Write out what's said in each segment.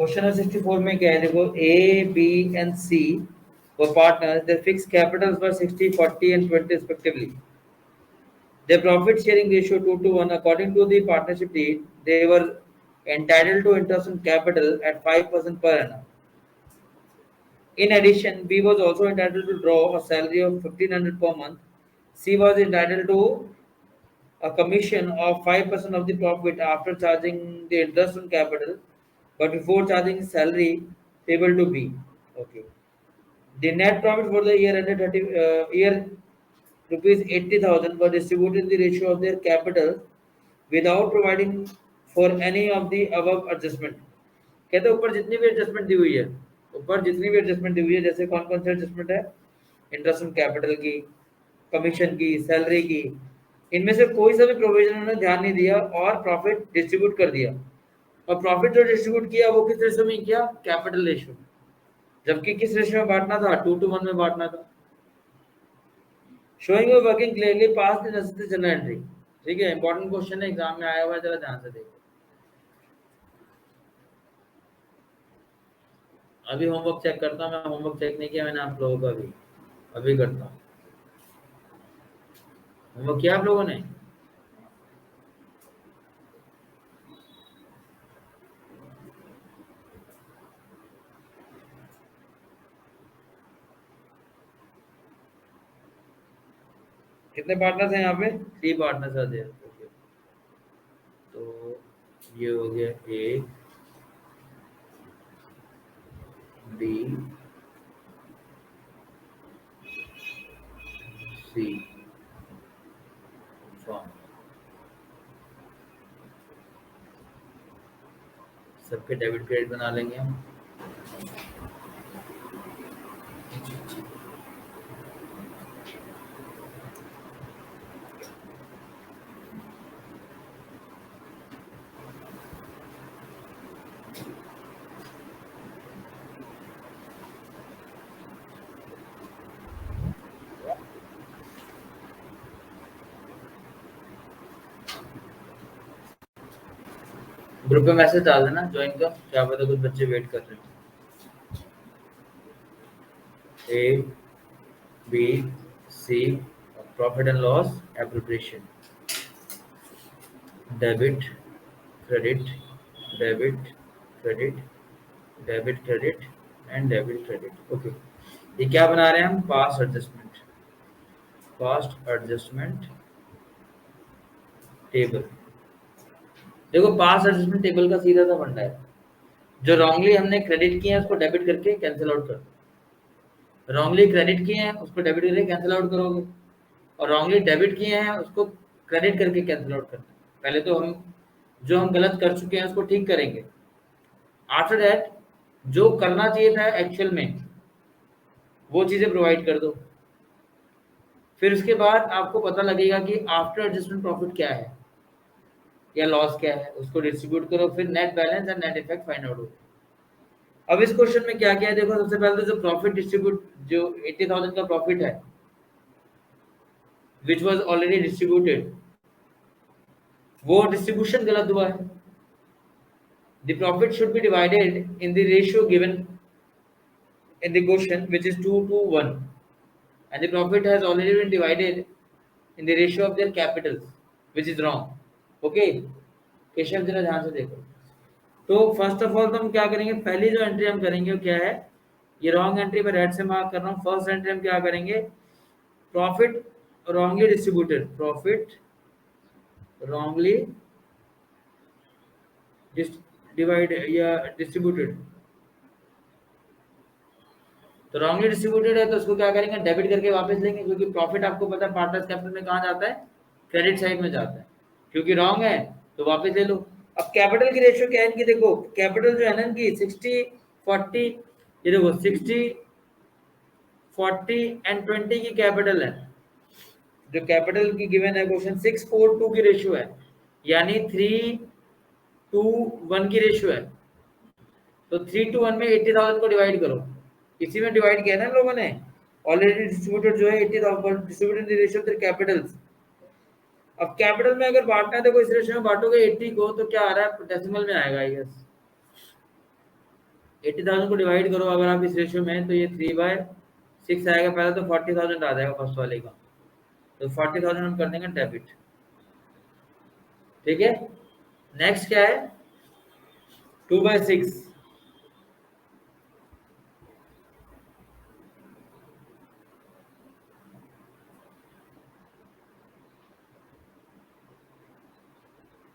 Question number 64 में क्या है देखो, A B and C were partners. Their fixed capitals were 60, 40 and 20 respectively. Their profit sharing ratio 2 to 1. According to the partnership deed, they were entitled to interest on capital at 5% per annum. In addition, B was also entitled to draw a salary of 1500 per month. C was entitled to a commission of 5% of the profit after charging the interest on capital, but before charging his salary payable to B. Okay. The net profit for the year ended 30 year rupees 80,000 were distributed in the ratio of their capital without providing for any of the above adjustment. कहते हैं ऊपर जितनी भी adjustment दी हुई है, ऊपर जितनी भी एडजस्टमेंट दी हुई है, जैसे कौन कौन सी एडजस्टमेंट है, इंटरेस्ट ऑन कैपिटल की, कमीशन की, सैलरी की, इनमें से कोई सा भी प्रोविजन उन्होंने ध्यान नहीं दिया और प्रॉफिट डिस्ट्रीब्यूट कर दिया। और प्रॉफिट जो डिस्ट्रीब्यूट किया वो किस रेशियो में किया, कैपिटल रेशियो, जबकि किस रेशियो में बांटना था, 2:1 में बांटना था। Showing you working clearly pass the necessary general entry. ठीक है, इंपॉर्टेंट क्वेश्चन है, एग्जाम में आया हुआ है, जरा ध्यान से देखो। अभी होमवर्क चेक करता हूँ, मैं होमवर्क चेक नहीं किया मैंने आप लोगों का भी, अभी करता हूँ। होमवर्क किया आप लोगों ने? कितने पार्टनर्स हैं यहाँ पे? 3 पार्टनर्स आते हैं। तो ये हो गया ए बी सी फॉर्म, सबके डेबिट क्रेडिट बना लेंगे हम। ग्रुप में मैसेज डाल देना ज्वाइन का, क्या पता कुछ बच्चे वेट कर रहे हैं। A B C profit and loss appropriation, debit credit, debit credit, debit credit and debit credit. Okay, ये क्या बना रहे हैं हम, past adjustment, past adjustment table. देखो पास्ट एडजस्टमेंट टेबल का सीधा सा फंडा है, जो रॉन्गली हमने क्रेडिट किए हैं उसको डेबिट करके कैंसिल आउट कर, रॉन्गली क्रेडिट किए हैं उसको डेबिट करके कैंसिल आउट करोगे, और रॉन्गली डेबिट किए हैं उसको क्रेडिट करके कैंसिल आउट करना। पहले तो हम जो हम गलत कर चुके हैं उसको ठीक करेंगे, आफ्टर दैट जो करना चाहिए था एक्चुअल में वो चीजें प्रोवाइड कर दो। फिर उसके बाद आपको पता लगेगा कि आफ्टर एडजस्टमेंट प्रॉफिट क्या है या लॉस क्या है, उसको डिस्ट्रीब्यूट करो, फिर net balance and net effect find out हो। अब इस क्वेश्चन में क्या क्या है देखो, सबसे पहले तो जो प्रॉफिट डिस्ट्रीब्यूट, जो 80,000 का प्रॉफिट है विच वाज ऑलरेडी डिस्ट्रीब्यूटेड, वो डिस्ट्रीब्यूशन गलत हुआ है। The profit should be divided in the ratio given in the question, which is 2:1, and the profit has already been divided in the ratio of their capitals, which is wrong. Okay, Keshav जरा ध्यान से देखो। तो first of all तो हम क्या करेंगे, पहली जो एंट्री हम करेंगे वो क्या है, ये रॉन्ग एंट्री पर रेड से मार्क कर रहा हूँ। फर्स्ट एंट्री हम क्या करेंगे, profit wrongly distributed, profit wrongly divide या डिस्ट्रीब्यूटेड। तो रॉन्गली डिस्ट्रीब्यूटेड है तो उसको क्या करेंगे, डेबिट करके वापस लेंगे, क्योंकि प्रॉफिट आपको पता है पार्टनर्स कैपिटल में कहाँ जाता है, क्रेडिट साइड में जाता है, क्योंकि रॉन्ग है तो वापस ले लो। अब कैपिटल की रेशियो क्या है इनकी, देखो कैपिटल जो है ना इनकी 60-40, ये देखो 60-40 एंड 20 की कैपिटल है, जो कैपिटल की गिवन है क्वेश्चन 6:4:2 की रेशियो है, यानी 3:1 की रेशियो है। तो 3:1 में 80,000 को डिवाइड करो, इसी में डिवाइड किया ना लोगों ने, ऑलरेडी डिस्ट्रीब्यूटेड जो है 80,000 distributed in the ratio of their Capitals. अब कैपिटल में अगर बांटना है, देखो इस रेशियो में बांटोगे 80 को तो क्या आ रहा है, डेसिमल में आएगा आई गेस। 80,000 को डिवाइड करो अगर आप इस रेशियो में, तो ये 3/6 आएगा। पहले तो 40,000 आ जाएगा फर्स्ट वाले का, तो 40,000 हम कर देंगे डेबिट। ठीक है, नेक्स्ट क्या है, 2/6।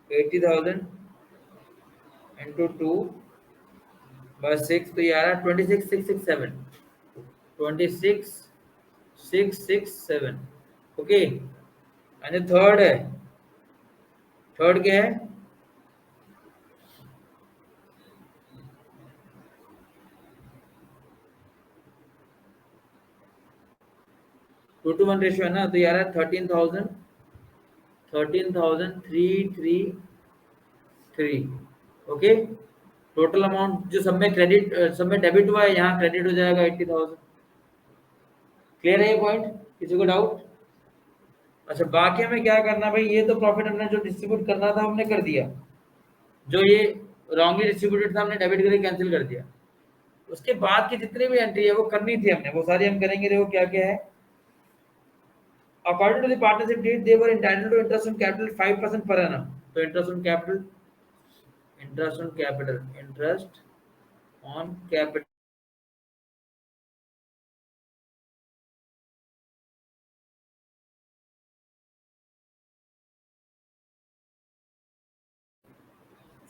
80,000 इंटू 2/6, तो ये आ रहा है 26,667। 26,667। ओके, एंड थर्ड है, थर्ड क्या है, 2:1 रेशियो है ना, तो ये आ रहा है 13,333। ओके, टोटल अमाउंट जो सब में क्रेडिट, सब में डेबिट हुआ है, यहाँ क्रेडिट हो जाएगा 80,000। क्लियर है ये पॉइंट, किसी को डाउट? अच्छा, बाकी हमें क्या करना भाई, ये तो प्रॉफिट हमने जो डिस्ट्रीब्यूट करना था हमने कर दिया, जो ये रॉन्गली डिस्ट्रीब्यूटेड था हमने डेबिट करके कैंसिल कर दिया। उसके बाद की जितनी भी एंट्री है वो करनी थी हमने, वो सारी हम करेंगे। देखो क्या क्या है, according to the partnership deed they were entitled to interest on capital 5% per annum. तो interest on capital, interest on capital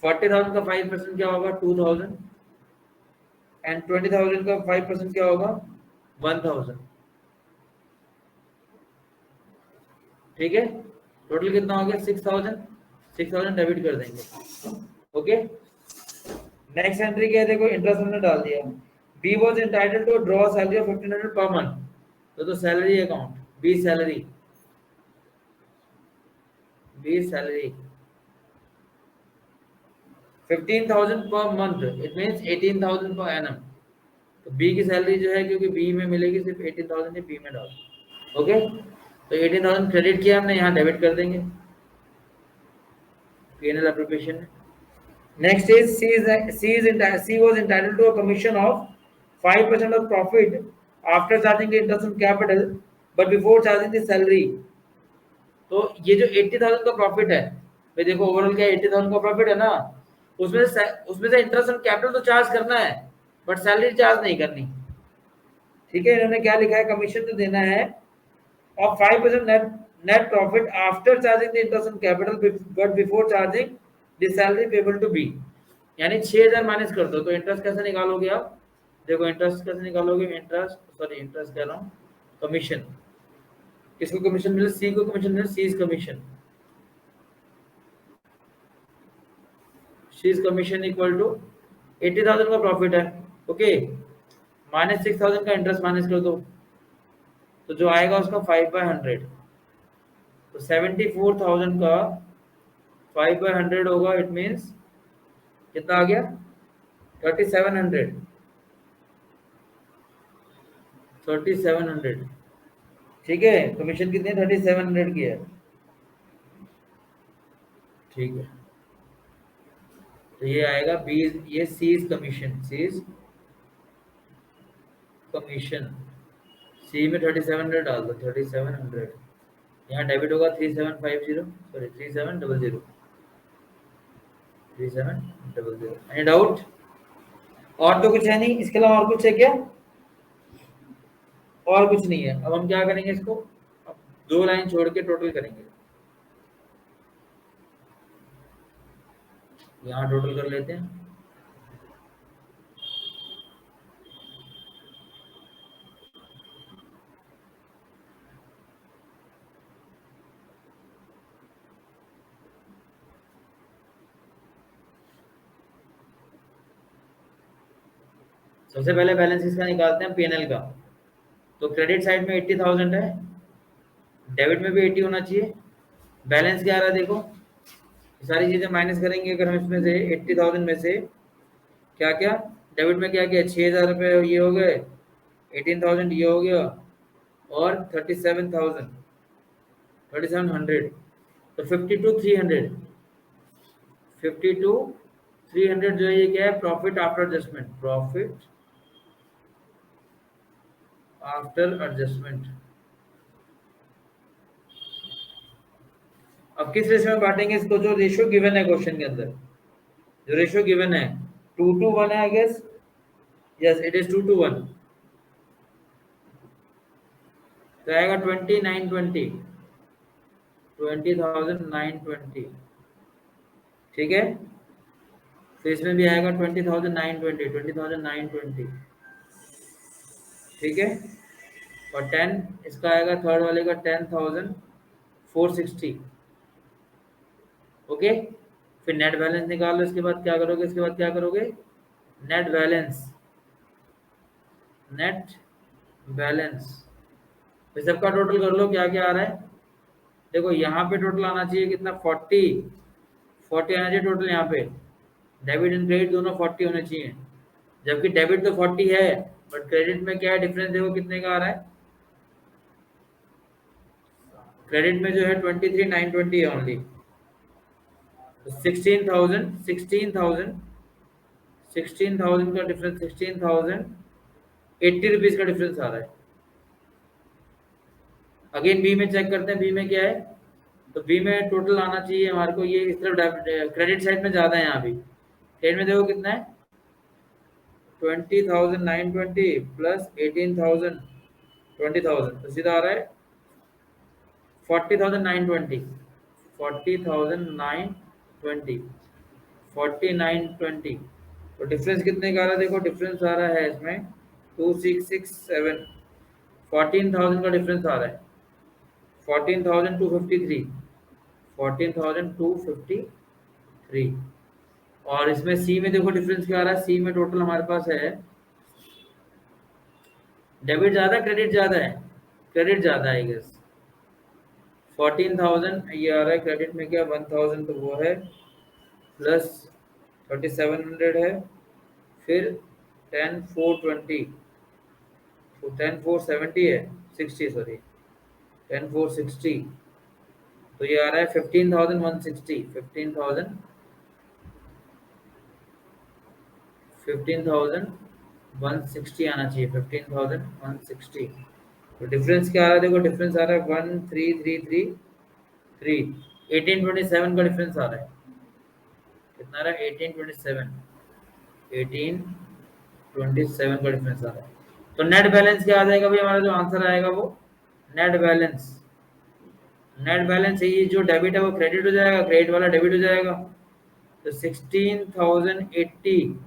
40,000 का 5% क्या होगा, 2,000, एंड 20,000 का 5% क्या होगा, 1,000। ठीक है, टोटल कितना हो गया, 6,000। 6,000 डेबिट कर देंगे। ओके, नेक्स्ट एंट्री क्या है, देखो इंटरेस्ट हमने डाल दिया। B was entitled to draw salary of 1,500 per month. तो salary account, B salary, B salary 15,000 per month, it means 18,000 पर एनम। तो बी की सैलरी जो है, क्योंकि बी में मिलेगी सिर्फ 18,000 ही, बी में डाल। ओके, तो 18,000 क्रेडिट किया हमने, यहाँ डेबिट कर देंगे P&L appropriation में। Next is C was entitled to a commission of 5% of profit after charging the interest on capital, but before charging the salary। तो ये जो 80,000 का प्रॉफिट है, भाई देखो ओवरऑल क्या 80,000 का प्रॉफिट है ना, उसमें से इंटरेस्ट ऑन कैपिटल तो चार्ज करना है, बट सैलरी चार्ज नहीं करनी। ठीक है, इन्होंने क्या लिखा है, कमीशन तो देना है of 5% net profit after charging the interest on capital, but before charging the salary payable to B। यानी 6,000 माइनस कर दो, तो इंटरेस्ट कैसे निकालोगे आप, देखो इंटरेस्ट कैसे निकालोगे, इंटरेस्ट कह रहा हूँ, कमीशन। किसको कमीशन मिले, सी को कमीशन मिले, C is commission, C is commission equal to 80,000 का प्रॉफिट है। ओके, माइनस 6,000 का इंटरेस्ट माइनस कर दो, तो जो आएगा उसका 5/100। तो 74,000 का 5/100 होगा, इट मीन्स कितना आ गया, 3,700। 3,700। ठीक है, कमीशन कितनी, 3,700 की है। ठीक है, तो ये आएगा बी, ये C is commission, C is commission. C में 3,700 डाल दो, 3,700। यहाँ डेबिट होगा 3,750, सॉरी 3,700, 3,700। Any doubt? और तो कुछ है नहीं, इसके अलावा और कुछ है क्या? और कुछ नहीं है। अब हम क्या करेंगे, इसको अब 2 लाइन छोड़ के टोटल करेंगे। यहाँ टोटल कर लेते हैं। सबसे पहले बैलेंस इसका निकालते हैं, पीएनएल का। तो क्रेडिट साइड में 80,000 है, डेबिट में भी 80 होना चाहिए। बैलेंस क्या आ रहा है, देखो सारी चीजें माइनस करेंगे अगर हम इसमें से 80,000 में से, क्या क्या डेबिट में क्या क्या, 6,000 रुपये ये हो गए, 18,000 ये हो गया, और 37,000 तो 52,300, 52 300 जो है ये क्या है, profit after adjustment, profit after adjustment. अब किस रेशियो में बांटेंगे इसको, जो रेशियो गिवन है क्वेश्चन के अंदर, जो रेशियो गिवन है 2:1 है I guess, yes it is 2:1, तो आएगा 2920, 20,920, ठीक है। तो इसमें भी आएगा 20,920, 20,920, ठीक है। और 10 इसका आएगा, थर्ड वाले का 10,460, ओके। फिर नेट बैलेंस निकालो, इसके बाद क्या करोगे, इसके बाद क्या करोगे, नेट बैलेंस, नेट बैलेंस, फिर सबका टोटल कर लो क्या क्या आ रहा है। देखो यहाँ पे टोटल आना चाहिए कितना, 40, 40 आना चाहिए टोटल यहाँ पे, डेबिट एंड क्रेडिट दोनों 40 होने चाहिए, जबकि डेबिट तो 40 है, बट क्रेडिट में क्या है डिफरेंस, देखो कितने का आ रहा है, क्रेडिट में जो है 23,920 है ओनली, 16,000, 16,000 का डिफरेंस, 16,080 रुपीज का डिफरेंस आ रहा है। अगेन बी में चेक करते हैं, बी में क्या है, तो बी में टोटल आना चाहिए हमारे को, ये इस तरफ क्रेडिट साइड में ज्यादा है, यहाँ भी क्रेडिट में देखो कितना है, 20,920 प्लस 18,000, 20,000, तो सीधा आ रहा है 40,920, 40,920, 4920, तो डिफरेंस कितने का आ रहा है, देखो डिफरेंस आ रहा है इसमें 2667, 14,000 का डिफरेंस आ रहा है, 14,253, 14,253। और इसमें सी में देखो डिफरेंस क्या आ रहा है, सी में टोटल हमारे पास है, डेबिट ज्यादा क्रेडिट ज्यादा है, क्रेडिट ज्यादा है गेस, 14,000 ये आ रहा है, क्रेडिट में क्या 1,000 तो वो है, प्लस 3,700 है, फिर 10,420, तो 10,470 है, 60 सॉरी, 10,460, तो ये आ रहा है 15,160, 15,160 आना चाहिए, 15,160। तो डिफरेंस क्या आ रहा है, देखो डिफरेंस आ रहा है 13,333, 1827 का डिफरेंस आ रहा है, कितना आ रहा है 1827, 1827 का डिफरेंस आ रहा है। तो नेट बैलेंस क्या आ जाएगा भाई, हमारा जो आंसर आएगा वो नेट बैलेंस, नेट बैलेंस ये जो डेबिट है वो क्रेडिट हो जाएगा, क्रेडिट वाला डेबिट हो जाएगा, तो 16,080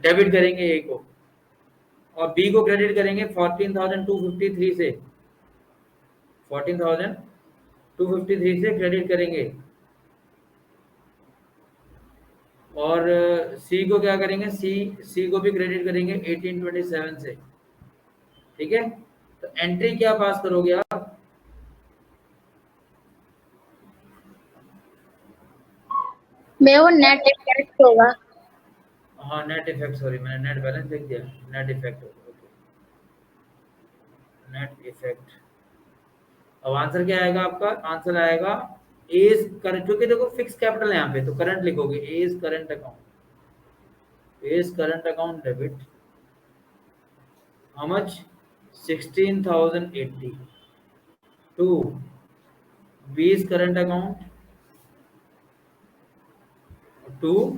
डेबिट करेंगे ए को, और बी को क्रेडिट करेंगे 14,253 से, 14,253 से क्रेडिट करेंगे, और सी को क्या करेंगे, सी को भी क्रेडिट करेंगे 1827 से, ठीक है। तो एंट्री क्या पास करोगे आप, मैं वो नेट इफेक्ट होगा। हाँ नेट इफेक्ट, सॉरी मैंने नेट बैलेंस लिख दिया, नेट इफेक्ट, नेट इफेक्ट। अब आंसर क्या आएगा आपका, आंसर आएगा एज करंट, क्योंकि देखो फिक्स कैपिटल है यहाँ पे, तो करंट लिखोगे, as current account, as current account debit, how much, 16,080 to B's current account to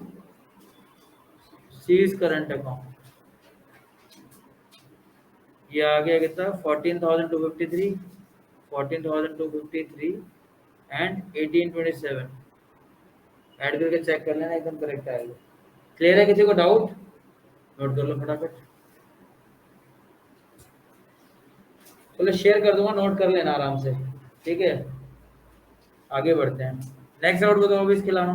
C's current account, ये आ गया कितना 14,253, 14,253 एंड 1827, ऐड करके चेक कर लेना, एकदम करेक्ट आएगा। क्लियर है, किसी को डाउट, नोट कर लो फटाफट, चलो शेयर कर दूंगा, नोट कर लेना आराम से, ठीक है। आगे बढ़ते हैं, नेक्स्ट डाउट बताओ अभी इसके अलावा,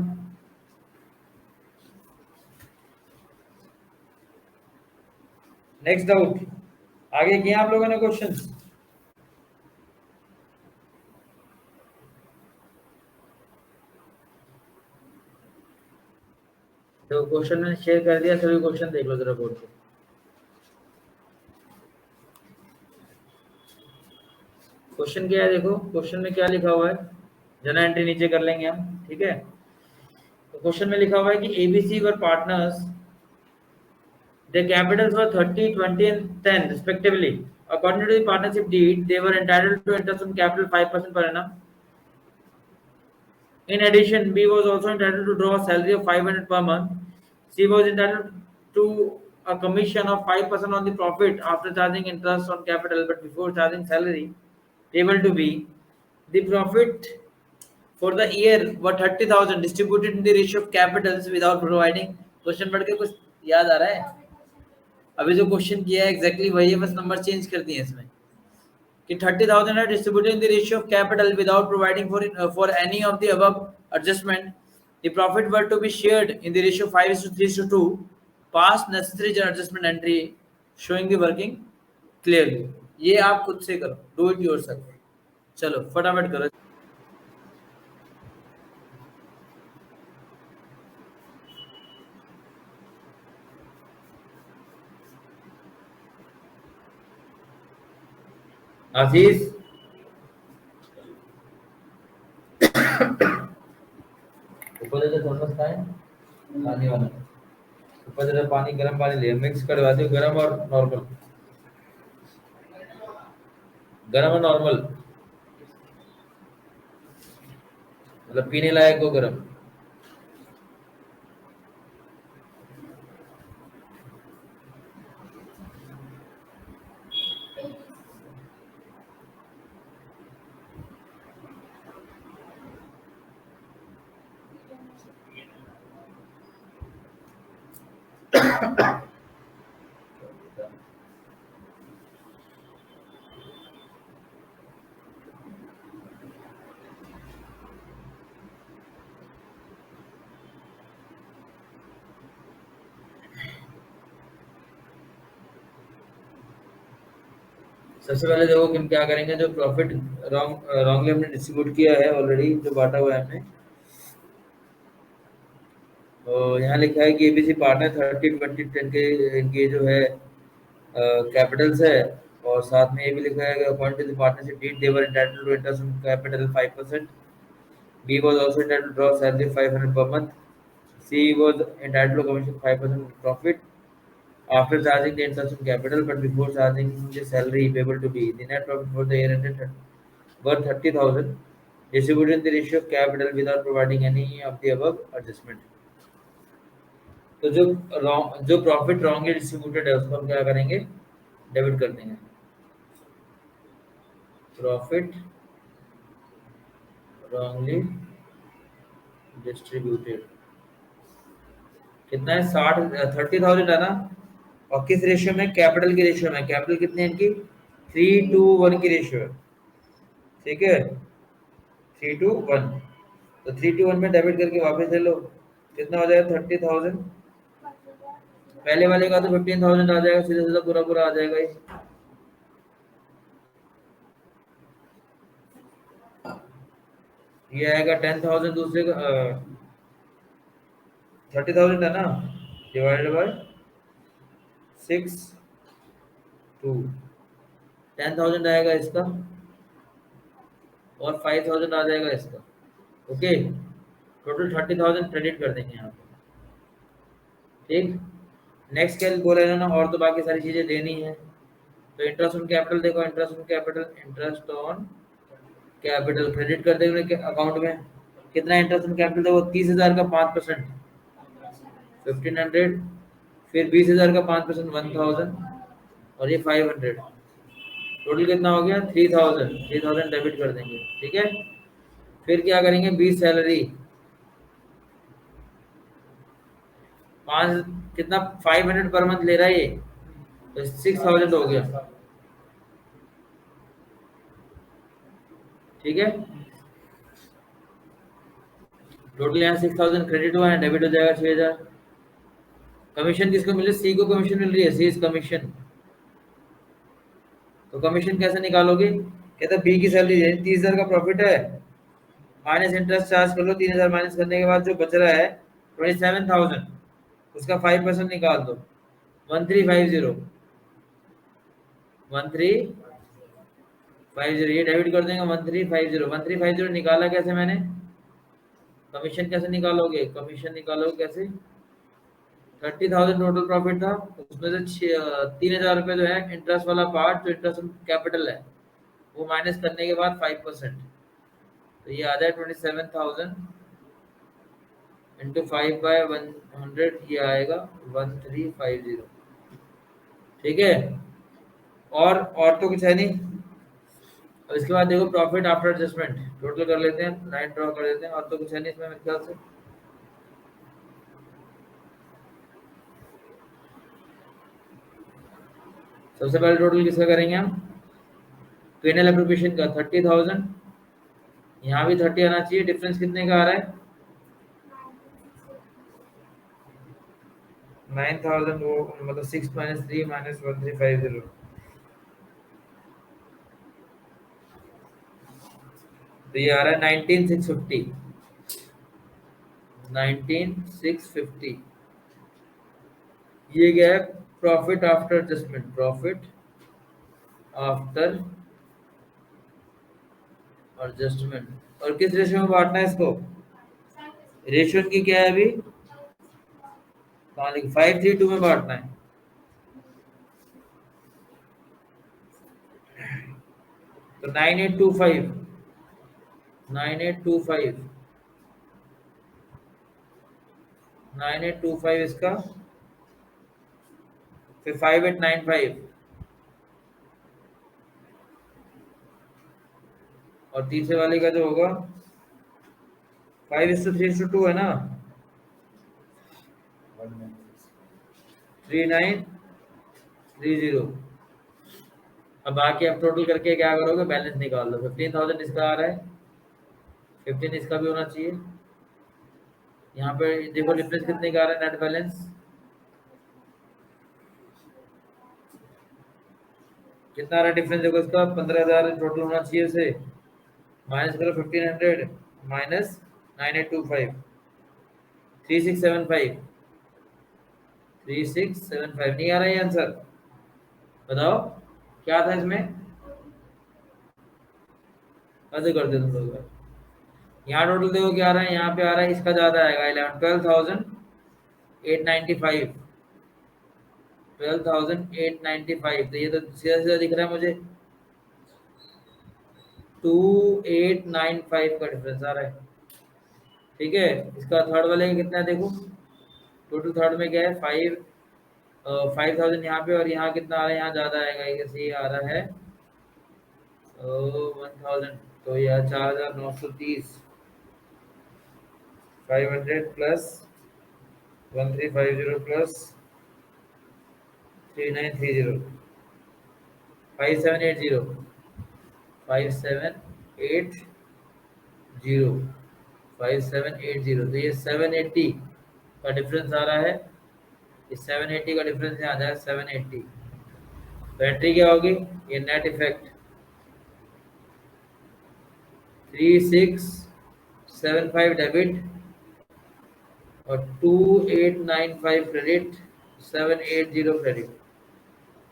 नेक्स्ट डाउट आगे किया आप लोगों ने क्वेश्चंस, तो क्वेश्चन मैंने शेयर कर दिया, सभी क्वेश्चन देख लो जरा बोर्ड पे। क्वेश्चन क्या है देखो, क्वेश्चन में क्या लिखा हुआ है, जना एंट्री नीचे कर लेंगे हम, ठीक है। तो क्वेश्चन में लिखा हुआ है कि ABC were partners, their capitals were 30, 20 and 10 respectively. According to the partnership deed, they were entitled to interest on capital 5% per annum. In addition, B was also entitled to draw a salary of 500 per month. C was entitled to a commission of 5% on the profit after charging interest on capital but before charging salary payable to B. The profit for the year were 30,000 distributed in the ratio of capitals without providing. Question पढ़ के कुछ याद आ रहा है? अभी जो question किया है एग्जैक्टली वही है, बस नंबर चेंज कर दिए इसमें कि 30,000 are distributed in the ratio of capital without providing for any of the above adjustment. The profit were to be shared in the ratio 5:3:2. Pass necessary adjustment entry showing the working clearly. ये आप खुद से करो, do it yourself. चलो फटाफट करो. आशीष ऊपर से थोड़ा सा है पानी वाला, ऊपर से पानी गर्म पानी ले मिक्स करवा दो, गर्म और नॉर्मल, गर्म और नॉर्मल मतलब पीने लायक हो गर्म. सबसे पहले देखो कि हम क्या करेंगे, जो प्रॉफिट रॉन्गली हमने डिस्ट्रीब्यूट किया है ऑलरेडी, जो बांटा हुआ है हमने, तो यहाँ लिखा है कि एबीसी पार्टनर 30, 20, 10 के इनके जो है कैपिटल्स है, और साथ में ये भी लिखा है कि according to the partnership deed they were entitled to interest on capital 5%. B was also entitled to draw salary 500 per month. C was entitled to commission 5% profit after charging the interest on capital but before charging the salary payable to B. The net profit for the year ended were 30,000 distributed in the ratio of capital without providing any of the above adjustment. तो जो profit wrongly distributed है उसको हम क्या करेंगे, debit कर देंगे. Profit wrongly distributed कितना है, 30,000 है ना, और किस रेशियो में, कैपिटल की रेशियो में. कैपिटल कितने हैं इनकी, 3:1 की रेशियो है, ठीक है, 3:1. तो 3:1 में डेबिट करके वापस ले लो, कितना हो जाएगा 30,000. पहले वाले का तो 15,000 आ जाएगा, सीधा सीधा पूरा पूरा आ जाएगा ये. ये आएगा 10,000, दूसरे का 30,000 है ना, डिवाइडेड बाय 6 2 10,000 आएगा इसका और 5,000 आ जाएगा इसका. ओके, टोटल 30,000 क्रेडिट कर देंगे यहाँ पे. ठीक, नेक्स्ट क्या बोला है ना, और तो बाकी सारी चीजें देनी है. तो इंटरेस्ट ऑन कैपिटल देखो, interest on capital, interest on capital credit कर देंगे अकाउंट में. कितना इंटरेस्ट ऑन कैपिटल देखो, 30,000 का 5% 1,500, फिर 20,000 का 5% 1,000, और ये 500. टोटल कितना हो गया 3,000 डेबिट कर देंगे. ठीक है, फिर क्या करेंगे, 20 सैलरी 5 कितना 500 पर मंथ ले रहा है ये, तो 6,000 हो गया. ठीक है, टोटल यहाँ 6,000 क्रेडिट हुआ है, डेबिट हो जाएगा 6,000. कमीशन किसको मिल रही है, सी को कमीशन मिल रही है, सी इज कमीशन. तो कमीशन कैसे निकालोगे, कहता बी की सैलरी है, 30,000 का प्रॉफिट है, माइनस इंटरेस्ट चार्ज कर लो, 3,000 माइनस करने के बाद जो बच रहा है 27,000, उसका 5% निकाल दो, 1350 1350 ये डेबिट कर देंगे. 1350 1350 निकाला कैसे मैंने, कमीशन कैसे निकालोगे? कमीशन निकालोगे कैसे? 30,000 टोटल प्रॉफिट था, उसमें से 3,000 रुपये जो है इंटरेस्ट वाला पार्ट, जो इंटरेस्ट कैपिटल है, वो माइनस करने के बाद 5%, तो ये आ जाए 27,000 इंटू 5/100, ये आएगा 1350। ठीक है, और तो कुछ है नहीं। अब इसके बाद देखो प्रॉफिट आफ्टर एडजस्टमेंट टोटल कर लेते हैं, लाइन ड्रॉ कर देते हैं, और तो कुछ है नहीं इसमें मेरे ख्याल से। सबसे पहले टोटल किसका करेंगे हम? पेनल एप्रोप्रिएशन का 30,000, यहाँ भी 30 आना चाहिए। डिफरेंस कितने का आ रहा है? 9,000, वो मतलब 6 - 3 - 1350, तो ये आ रहा है 19,650। 19,650 ये क्या है? Profit after adjustment, profit after adjustment. और किस रेशियो में बांटना है इसको? रेशियो की क्या है अभी? कहाँ लिखी? 5:3:2 में बांटना है। तो 9825, 9825, 9825 इसका, फिर 5895, और तीसरे वाले का जो होगा 5:3:2 है ना, 3930। अब बाकी आप टोटल करके क्या करोगे? बैलेंस निकाल लो। 15,000 इसका आ रहा है, 15 इसका भी होना चाहिए। यहाँ पे देखो डिफरेंस कितने का आ रहा है नेट बैलेंस? कितना आ रहा है डिफरेंस? देखो इसका 15,000 टोटल होना चाहिए उसे, माइनस करो 1500 माइनस 9825, 3675, 3675। नहीं आ रहा है आंसर? बताओ क्या था इसमें? कैसे कर दे तुम लोग? यहाँ टोटल देखो क्या आ रहा है, यहाँ पे आ रहा है इसका ज्यादा आएगा, 12,895, 12,895। तो ये तो सीधा सीधा दिख रहा है मुझे, 2895 का डिफरेंस आ रहा है। ठीक है, इसका थर्ड वाले का कितना है देखो, टोटल थर्ड में क्या है? 5,000 यहाँ पे, और यहाँ कितना आ रहा है? यहाँ ज्यादा आएगा, ये आ रहा है 1,000, तो यह 4,930, 500 प्लस 1350 प्लस 3930, 5780, 5780, 5780। तो ये 780 का डिफरेंस आ रहा है, इस 780 का डिफरेंस यहाँ आ जाए 780। बैटरी क्या होगी? ये नेट इफेक्ट 3675 डेबिट और 2895 क्रेडिट, 780 क्रेडिट।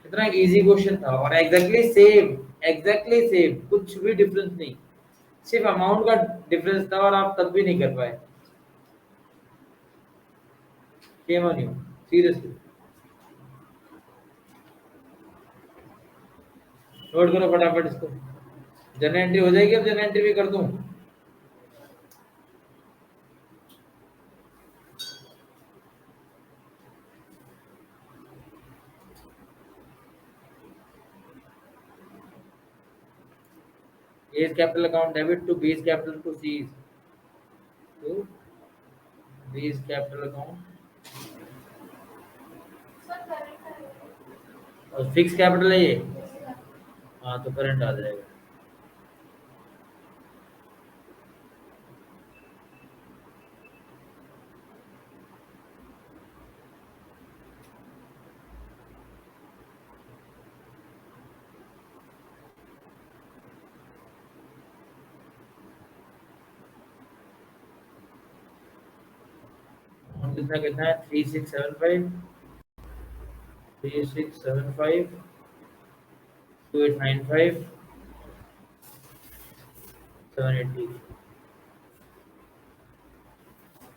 कितना इजी क्वेश्चन था, और एग्जैक्टली सेम, एग्जैक्टली सेम, कुछ भी डिफरेंस नहीं, सिर्फ अमाउंट का डिफरेंस था, और आप तब भी नहीं कर पाए। Shame on you, seriously. Note करो फटाफट इसको। जर्नल एंट्री हो जाएगी? अब जर्नल एंट्री भी कर दूं? A is capital account debit to B is capital to C is to B is capital account, और फिक्स कैपिटल है ये। हाँ, तो करंट आ जाएगा। कितना कितना है? 3675, 3675, 2895, 780।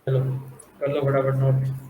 चलो कर लो फटाफट नोट।